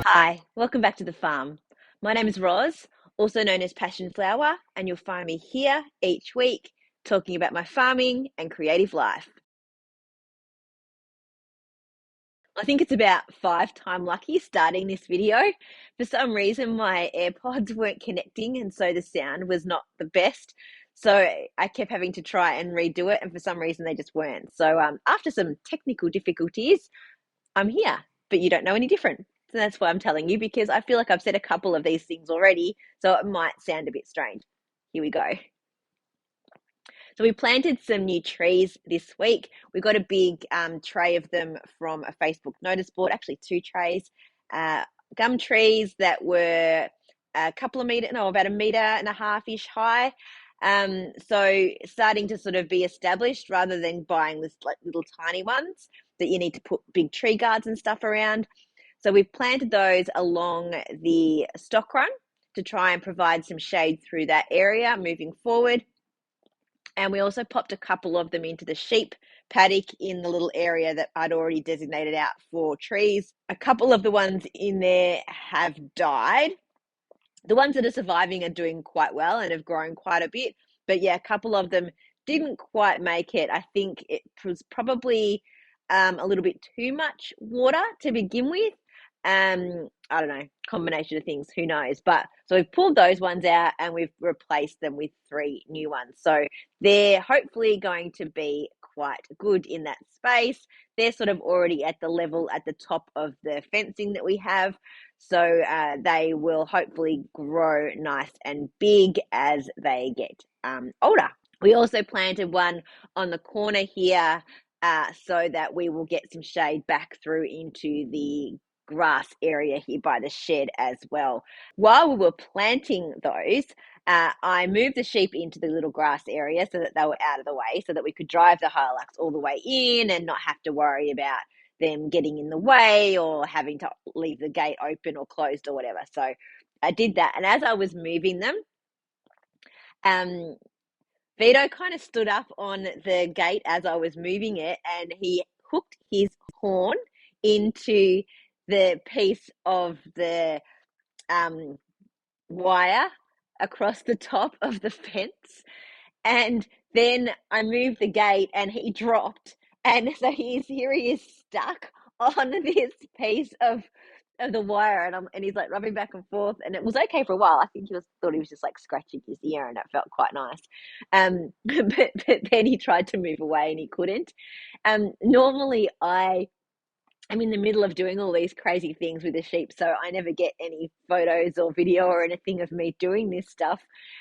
Hi, welcome back to the farm. My name is Roz, also known as Passion Flower, and you'll find me here each week talking about my farming and creative life. I think it's about 5 times lucky starting this video. For some reason, my AirPods weren't connecting, and so the sound was not the best. So I kept having to try and redo it, and for some reason, they just weren't. So after some technical difficulties, I'm here, but you don't know any different. So that's why I'm telling you, because I feel like I've said a couple of these things already, so it might sound a bit strange. Here we go. So we planted some new trees this week. We got a big tray of them from a Facebook notice board, actually 2 trays, gum trees that were about 1.5 meters high. So starting to sort of be established rather than buying this like little tiny ones that you need to put big tree guards and stuff around. So we've planted those along the stock run to try and provide some shade through that area moving forward. And we also popped a couple of them into the sheep paddock in the little area that I'd already designated out for trees. A couple of the ones in there have died. The ones that are surviving are doing quite well and have grown quite a bit. But yeah, a couple of them didn't quite make it. I think it was probably a little bit too much water to begin with. I don't know, combination of things, who knows? But so we've pulled those ones out and we've replaced them with 3 new ones. So they're hopefully going to be quite good in that space. They're sort of already at the level at the top of the fencing that we have. So they will hopefully grow nice and big as they get older. We also planted one on the corner here so that we will get some shade back through into the grass area here by the shed as well. While we were planting those, I moved the sheep into the little grass area so that they were out of the way so that we could drive the Hilux all the way in and not have to worry about them getting in the way or having to leave the gate open or closed or whatever. So I did that. And as I was moving them, Vito kind of stood up on the gate as I was moving it and he hooked his horn into the piece of the wire across the top of the fence. And then I moved the gate and he dropped. And so he is stuck on this piece of the wire and he's like rubbing back and forth and it was okay for a while. I think thought he was just like scratching his ear and it felt quite nice. But then he tried to move away and he couldn't. Normally I'm in the middle of doing all these crazy things with the sheep, so I never get any photos or video or anything of me doing this stuff.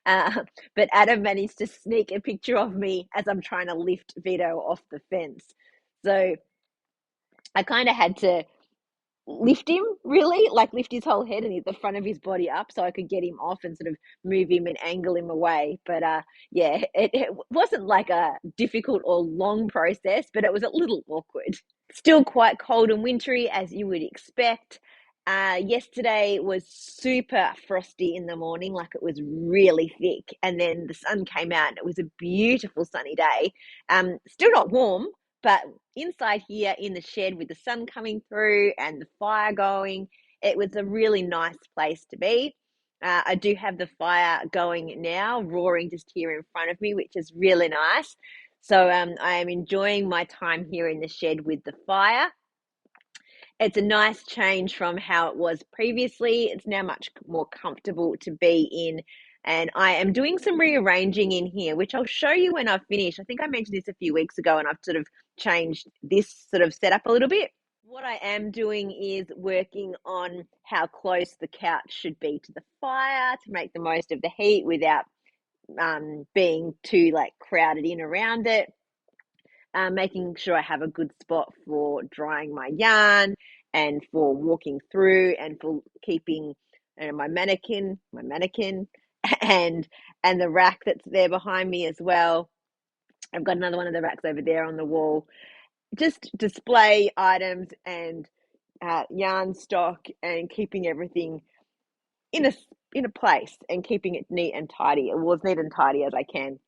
But Adam managed to sneak a picture of me as I'm trying to lift Vito off the fence. So I kind of had to lift him, really, like lift his whole head and the front of his body up so I could get him off and sort of move him and angle him away. But yeah, it wasn't like a difficult or long process, but it was a little awkward. Still quite cold and wintry as you would expect. Yesterday was super frosty in the morning, like it was really thick, and then the sun came out and it was a beautiful sunny day. Still not warm, but inside here in the shed with the sun coming through and the fire going, it was a really nice place to be. I do have the fire going now, roaring just here in front of me, which is really nice. So I am enjoying my time here in the shed with the fire. It's a nice change from how it was previously. It's now much more comfortable to be in. And I am doing some rearranging in here, which I'll show you when I've finished. I think I mentioned this a few weeks ago and I've sort of changed this sort of setup a little bit. What I am doing is working on how close the couch should be to the fire to make the most of the heat without being too like crowded in around it. Making sure I have a good spot for drying my yarn and for walking through and for keeping my mannequin and the rack that's there behind me as well. I've got another one of the racks over there on the wall. Just display items and yarn stock and keeping everything in a place and keeping it neat and tidy, or as neat and tidy as I can.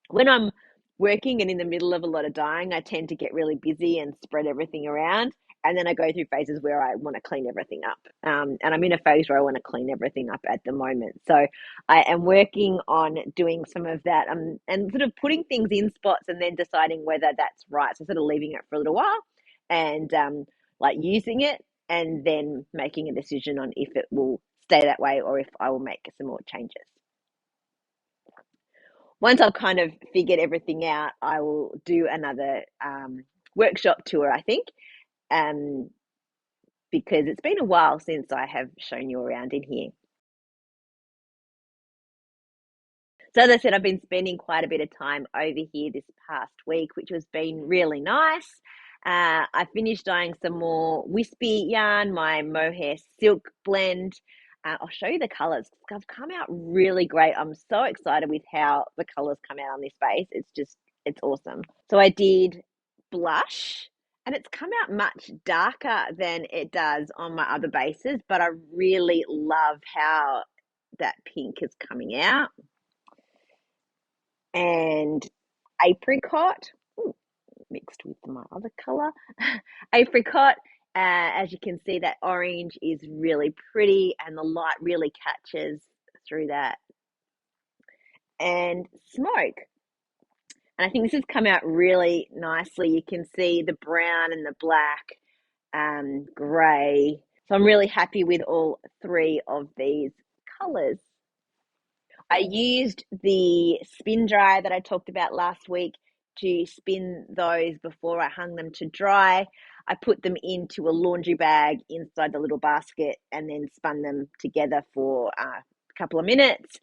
When I'm working and in the middle of a lot of dyeing, I tend to get really busy and spread everything around. And then I go through phases where I want to clean everything up. And I'm in a phase where I want to clean everything up at the moment. So I am working on doing some of that, and sort of putting things in spots and then deciding whether that's right. So sort of leaving it for a little while and like using it and then making a decision on if it will stay that way or if I will make some more changes. Once I've kind of figured everything out, I will do another workshop tour, I think, um, because it's been a while since I have shown you around in here. So as I said, I've been spending quite a bit of time over here this past week, which has been really nice. I finished dyeing some more wispy yarn, my mohair silk blend. I'll show you the colours. They've come out really great. I'm so excited with how the colours come out on this base. It's awesome. So I did blush, and it's come out much darker than it does on my other bases, but I really love how that pink is coming out. And apricot, mixed with my other color. Apricot, as you can see, that orange is really pretty and the light really catches through that. And smoke. And I think this has come out really nicely. You can see the brown and the black, grey. So I'm really happy with all three of these colors. I used the spin dryer that I talked about last week to spin those before I hung them to dry. I put them into a laundry bag inside the little basket and then spun them together for a couple of minutes.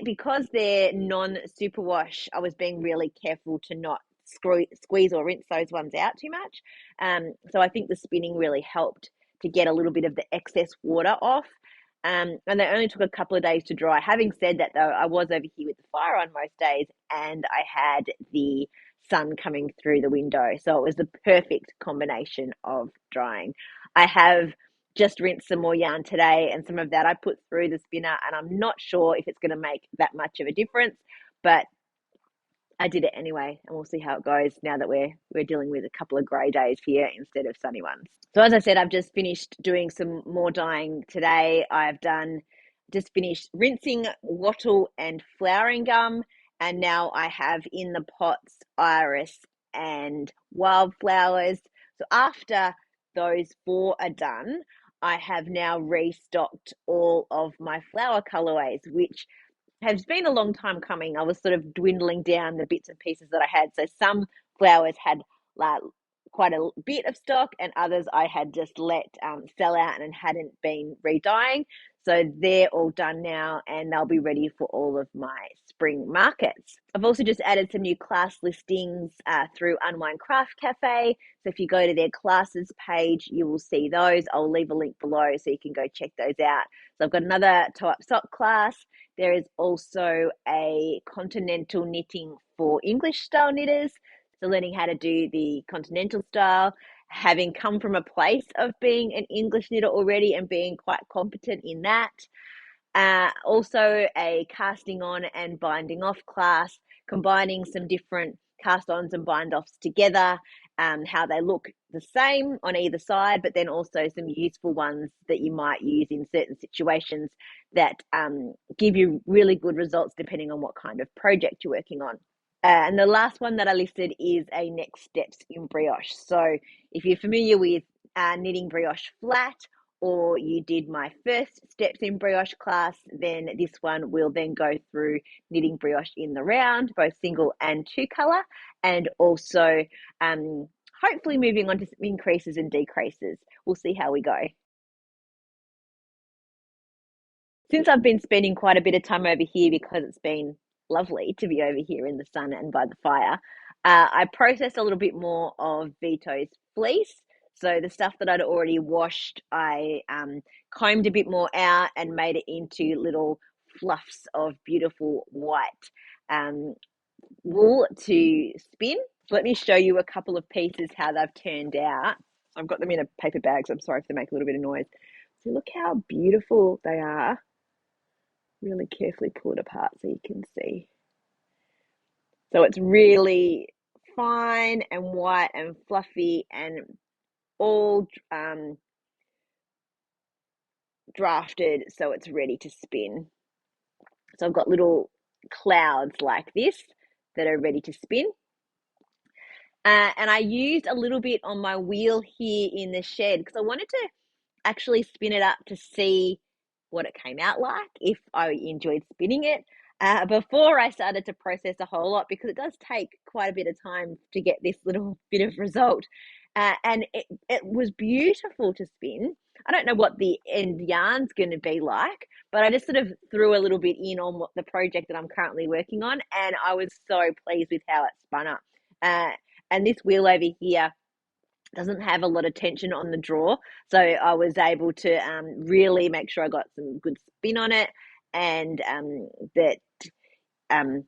Because they're non-superwash, I was being really careful to not squeeze or rinse those ones out too much. So I think the spinning really helped to get a little bit of the excess water off. And they only took a couple of days to dry. Having said that, though, I was over here with the fire on most days, and I had the sun coming through the window, so it was the perfect combination of drying. I have just rinsed some more yarn today, and some of that I put through the spinner, and I'm not sure if it's going to make that much of a difference, but I did it anyway, and we'll see how it goes now that we're dealing with a couple of grey days here instead of sunny ones. So as I said, I've just finished doing some more dyeing today. I've just finished rinsing wattle and flowering gum, and now I have in the pots iris and wildflowers. So after those four are done, I have now restocked all of my flower colorways, which has been a long time coming. I was sort of dwindling down the bits and pieces that I had. So some flowers had like quite a bit of stock, and others I had just let sell out and hadn't been redying. So they're all done now, and they'll be ready for all of my spring markets. I've also just added some new class listings through Unwind Craft Cafe. So if you go to their classes page, you will see those. I'll leave a link below so you can go check those out. So I've got another toe-up sock class. There is also a continental knitting for English style knitters. So learning how to do the continental style, having come from a place of being an English knitter already and being quite competent in that. Also a casting on and binding off class, combining some different cast ons and bind offs together, how they look the same on either side, but then also some useful ones that you might use in certain situations that give you really good results depending on what kind of project you're working on. And the last one that I listed is a next steps in brioche. So if you're familiar with knitting brioche flat, or you did my first steps in brioche class, then this one will then go through knitting brioche in the round, both single and two color, and also hopefully moving on to some increases and decreases. We'll see how we go. Since I've been spending quite a bit of time over here because it's been lovely to be over here in the sun and by the fire, I processed a little bit more of Vito's fleece. So the stuff that I'd already washed, I combed a bit more out and made it into little fluffs of beautiful white wool to spin. So let me show you a couple of pieces how they've turned out. I've got them in a paper bag, so I'm sorry if they make a little bit of noise. So look how beautiful they are. Really carefully pull it apart so you can see. So it's really fine and white and fluffy and all drafted so it's ready to spin. So I've got little clouds like this that are ready to spin. And I used a little bit on my wheel here in the shed because I wanted to actually spin it up to see what it came out like, if I enjoyed spinning it, before I started to process a whole lot, because it does take quite a bit of time to get this little bit of result. And it was beautiful to spin. I don't know what the end yarn's going to be like, but I just sort of threw a little bit in on what the project that I'm currently working on, and I was so pleased with how it spun up. Uh, and this wheel over here doesn't have a lot of tension on the draw, so I was able to really make sure I got some good spin on it, and that um,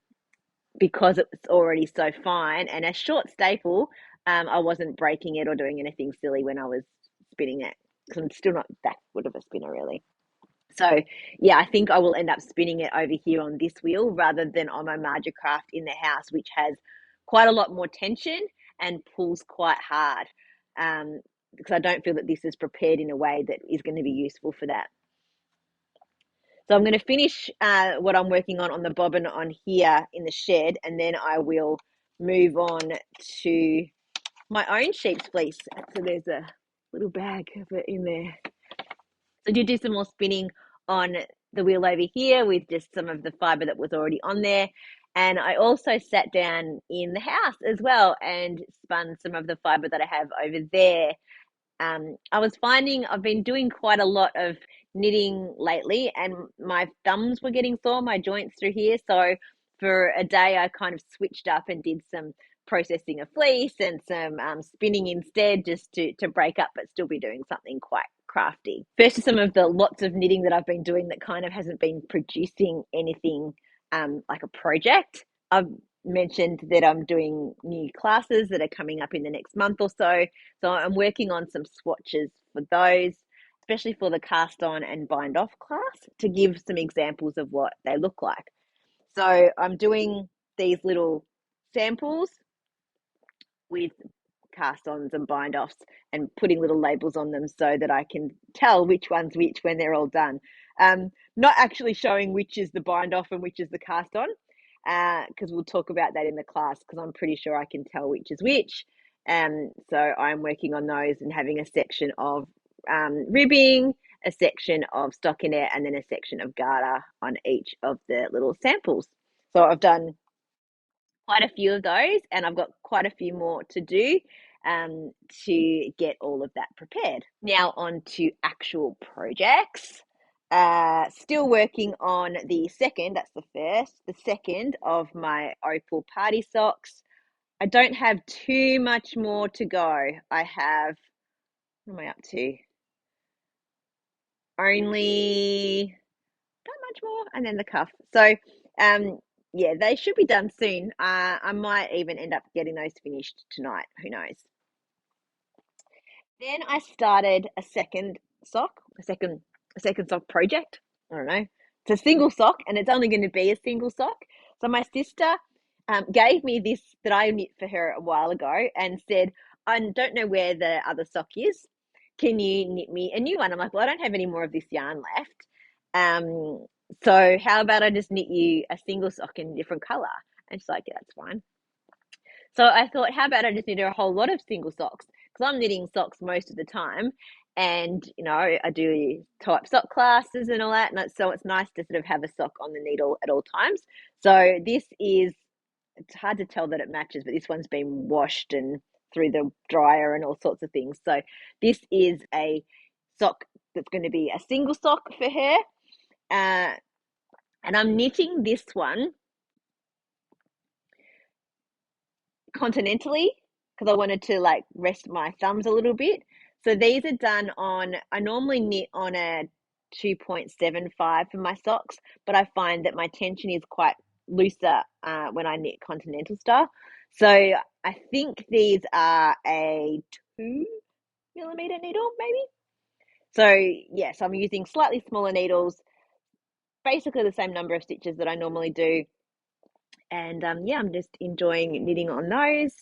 because it's already so fine and a short staple, I wasn't breaking it or doing anything silly when I was spinning it, because I'm still not that good of a spinner really. So yeah, I think I will end up spinning it over here on this wheel rather than on my Marja Craft in the house, which has quite a lot more tension and pulls quite hard. Because I don't feel that this is prepared in a way that is going to be useful for that. So I'm going to finish what I'm working on the bobbin on here in the shed, and then I will move on to my own sheep's fleece. So there's a little bag of it in there. So I did do some more spinning on the wheel over here with just some of the fiber that was already on there. And I also sat down in the house as well and spun some of the fiber that I have over there. I was finding I've been doing quite a lot of knitting lately, and my thumbs were getting sore, my joints through here. So for a day, I kind of switched up and did some processing of fleece and some spinning instead, just to break up, but still be doing something quite crafty. First, to some of the lots of knitting that I've been doing that kind of hasn't been producing anything like a project. I've mentioned that I'm doing new classes that are coming up in the next month or so. So I'm working on some swatches for those, especially for the cast on and bind off class, to give some examples of what they look like. So I'm doing these little samples with cast ons and bind offs and putting little labels on them so that I can tell which one's which when they're all done. Not actually showing which is the bind off and which is the cast on, because we'll talk about that in the class, because I'm pretty sure I can tell which is which. So I'm working on those and having a section of ribbing, a section of stockinette, and then a section of garter on each of the little samples. So I've done quite a few of those, and I've got quite a few more to do to get all of that prepared. Now on to actual projects. Still working on the second, that's the second of my opal party socks. I don't have too much more to go. I have, what am I up to? Only not much more, and then the cuff. So yeah, they should be done soon. I might even end up getting those finished tonight, who knows. Then I started a second sock, a second sock project. I don't know. It's a single sock, and it's only going to be a single sock. So my sister gave me this that I knit for her a while ago and said, I don't know where the other sock is. Can you knit me a new one? I'm like, well, I don't have any more of this yarn left. So how about I just knit you a single sock in a different color? And she's like, yeah, that's fine. So I thought, how about I just knit her a whole lot of single socks? Because I'm knitting socks most of the time. And, you know, I do type sock classes and all that. And so it's nice to sort of have a sock on the needle at all times. So this is, it's hard to tell that it matches, but this one's been washed and through the dryer and all sorts of things. So this is a sock that's going to be a single sock for her. And I'm knitting this one continentally because I wanted to like rest my thumbs a little bit. So these are done on, I normally knit on a 2.75 for my socks, but I find that my tension is quite looser when I knit continental style. So I think these are a 2mm needle, maybe. So yes, I'm using slightly smaller needles, basically the same number of stitches that I normally do. And yeah, I'm just enjoying knitting on those.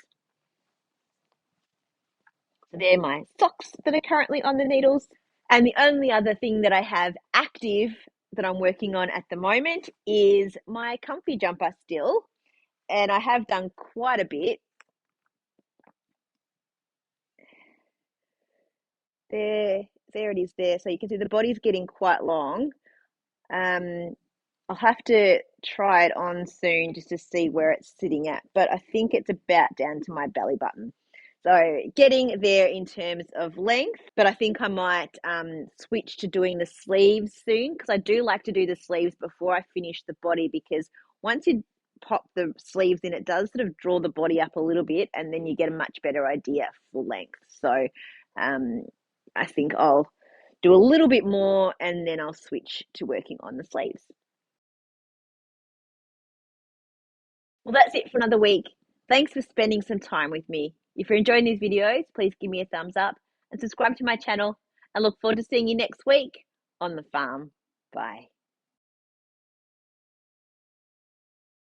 So they're my socks that are currently on the needles. And the only other thing that I have active that I'm working on at the moment is my comfy jumper still. And I have done quite a bit. There it is there. So you can see the body's getting quite long. Um, I'll have to try it on soon just to see where it's sitting at, but I think it's about down to my belly button. So getting there in terms of length, but I think I might switch to doing the sleeves soon because I do like to do the sleeves before I finish the body because once you pop the sleeves in, it does sort of draw the body up a little bit and then you get a much better idea for length. So um, I think I'll do a little bit more and then I'll switch to working on the sleeves. Well, that's it for another week. Thanks for spending some time with me. If you're enjoying these videos, please give me a thumbs up and subscribe to my channel. I look forward to seeing you next week on the farm. Bye.